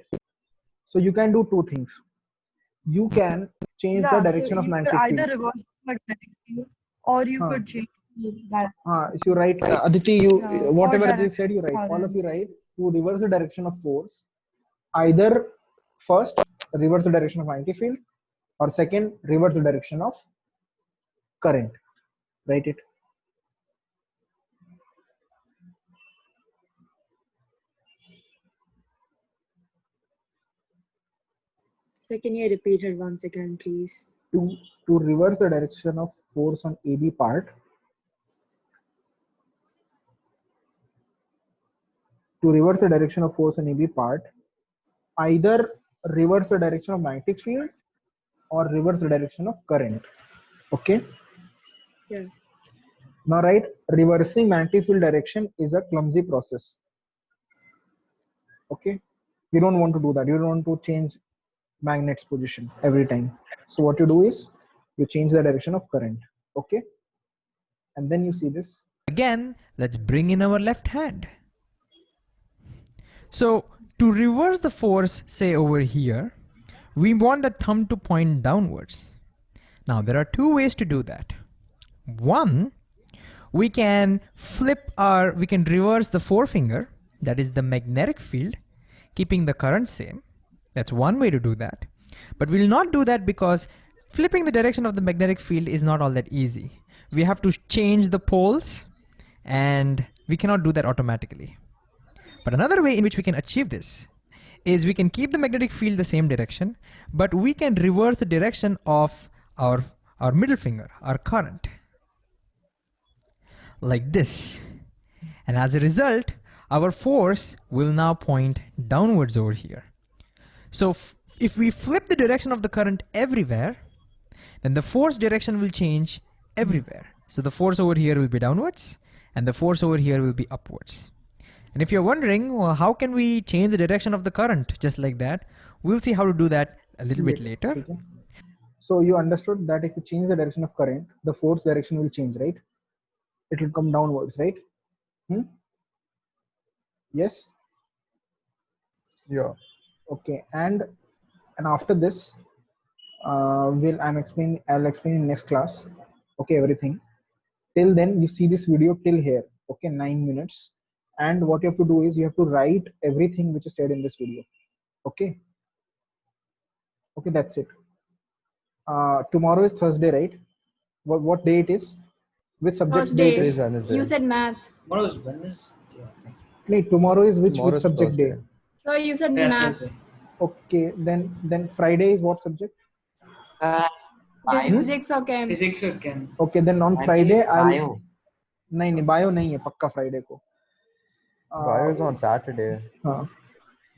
So you can do two things. You can change the direction of you could magnetic either field. reverse the magnetic field or you could change that. If you write, Aditi, you Yeah, whatever or Aditi said, you write. All of current. you write to reverse the direction of force. Either first reverse the direction of magnetic field, or second reverse the direction of current. Write it. So can you repeat it once again, please? To reverse the direction of force on AB part, either reverse the direction of magnetic field or reverse the direction of current. Okay. Yeah. Now, right, reversing magnetic field direction is a clumsy process. Okay. You don't want to do that. You don't want to change magnet's position every time. So what you do is you change the direction of current. Okay. And then you see this. again, let's bring in our left hand. So to reverse the force, say over here, we want the thumb to point downwards. Now there are two ways to do that. One, we can reverse the forefinger, that is the magnetic field, keeping the current same. That's one way to do that. But we'll not do that because flipping the direction of the magnetic field is not all that easy. We have to change the poles, and we cannot do that automatically. But another way in which we can achieve this is we can keep the magnetic field the same direction, but we can reverse the direction of our middle finger, our current, like this. And as a result, our force will now point downwards over here. So if we flip the direction of the current everywhere, then the force direction will change everywhere. So the force over here will be downwards, and the force over here will be upwards. And if you're wondering, well, how can we change the direction of the current just like that? We'll see how to do that a little bit later. Okay. So you understood that if you change the direction of current, the force direction will change, right? It will come downwards, right? Yes? Yeah. Okay. And after this, I'll explain in next class. Okay, everything. Till then, you see this video till here. Okay, 9 minutes. And what you have to do is you have to write everything which is said in this video. Okay. Okay, that's it. Tomorrow is Thursday, right? What day it is? Which subject day it is? Wednesday. You said math. Tomorrow is Wednesday. I think. No, tomorrow is which Tomorrow's subject Thursday. day? So you said Yeah, math. Thursday. Okay, then Friday is what subject? Physics or chem? Physics or chem. Okay, then on Friday I'll नहीं bio नहीं है पक्का Friday को. Bio is on Saturday. हाँ.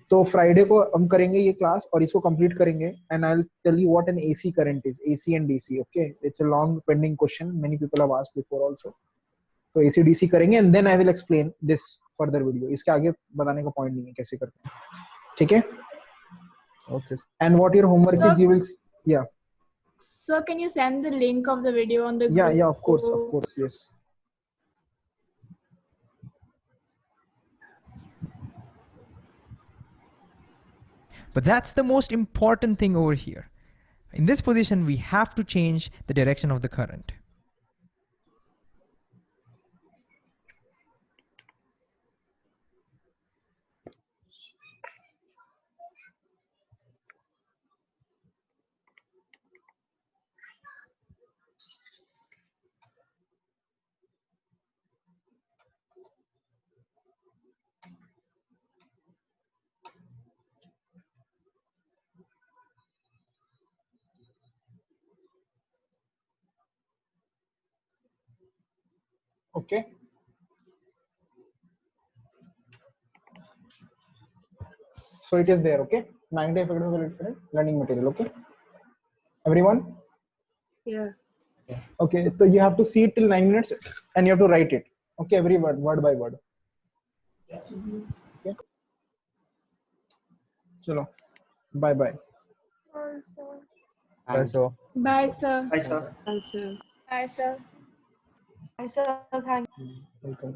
तो Friday को हम करेंगे ये क्लास और इसको कंप्लीट करेंगे and I'll tell you what an AC current is, AC and DC. Okay, it's a long pending question. Many people have asked before also. तो AC DC करेंगे and then I will explain this further video. इसके आगे बताने का point नहीं है कैसे करते हैं. ठीक है? Okay. And what your homework is, you will yeah. So can you send the link of the video on the group? Yeah, of course, yes. But that's the most important thing over here. In this position, we have to change the direction of the current. Okay. So it is there, okay? 90 effective learning material, okay? Everyone? Yeah. Okay, so you have to see it till 9 minutes and you have to write it. Okay, every word by word. Okay. Chalo. Bye bye. Bye, sir. Bye, sir. Bye, sir. Answer. Bye, sir. Hi, sir. Thank you. Welcome.